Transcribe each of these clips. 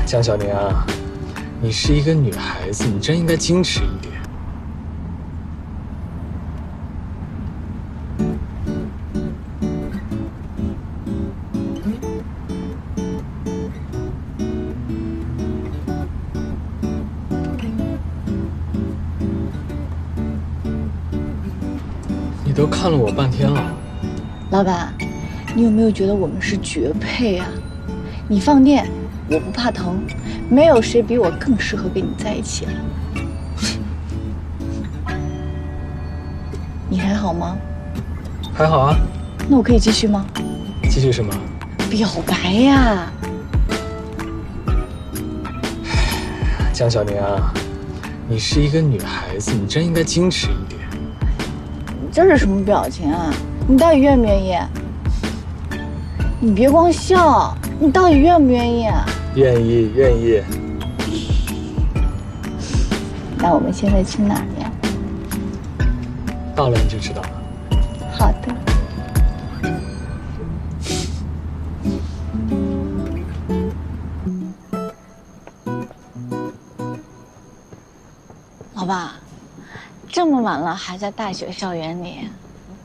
江小宁啊，你是一个女孩子，你真应该矜持一点。你都看了我半天了，老板，你有没有觉得我们是绝配啊？你放电，我不怕疼，没有谁比我更适合跟你在一起了。你还好吗？还好啊。那我可以继续吗？继续什么？表白呀！江小宁啊，你是一个女孩子，你真应该矜持一点。你这是什么表情啊？你到底愿不愿意？你别光笑，你到底愿不愿意？愿意，愿意。那我们现在去哪儿呀？到了你就知道了。好的。老爸，这么晚了还在大学校园里，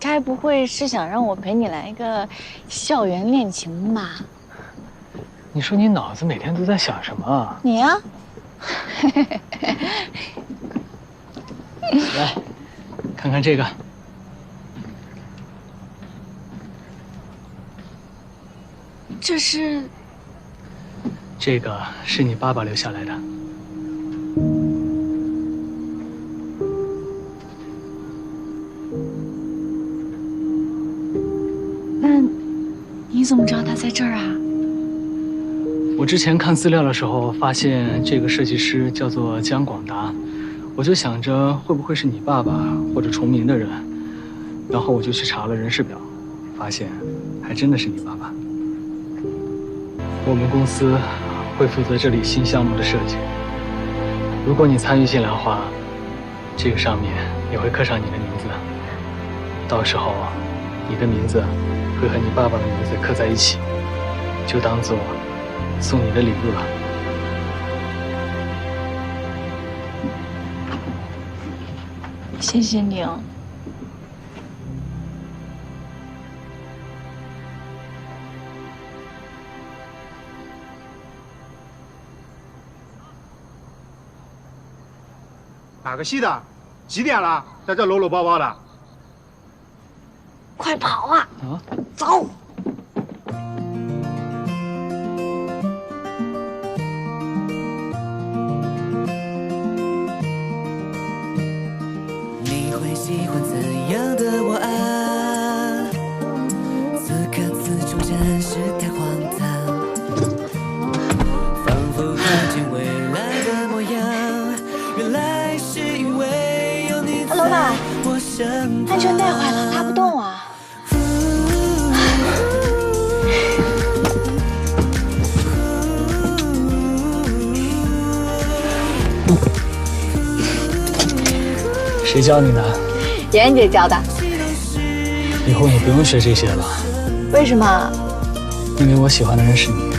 该不会是想让我陪你来一个校园恋情吧？你说你脑子每天都在想什么啊？你呀、来，看看这个。这是？这个是你爸爸留下来的。那你怎么知道他在这儿啊？我之前看资料的时候发现这个设计师叫做姜广达，我就想着会不会是你爸爸或者重名的人，然后我就去查了人事表，发现还真的是你爸爸。我们公司会负责这里新项目的设计，如果你参与进来的话，这个上面也会刻上你的名字，到时候你的名字会和你爸爸的名字刻在一起，就当做送你的礼物了。谢谢你哦。打个戏的，几点了？在这搂搂抱抱的。快跑啊！啊，走！你会喜欢怎样的我啊？此刻此处真是太荒唐，仿佛看见未来的模样，原来是因为有你在我身旁。安全带坏了，拉不动啊！谁教你的？妍妍姐教的。以后你不用学这些了，为什么？因为我喜欢的人是你。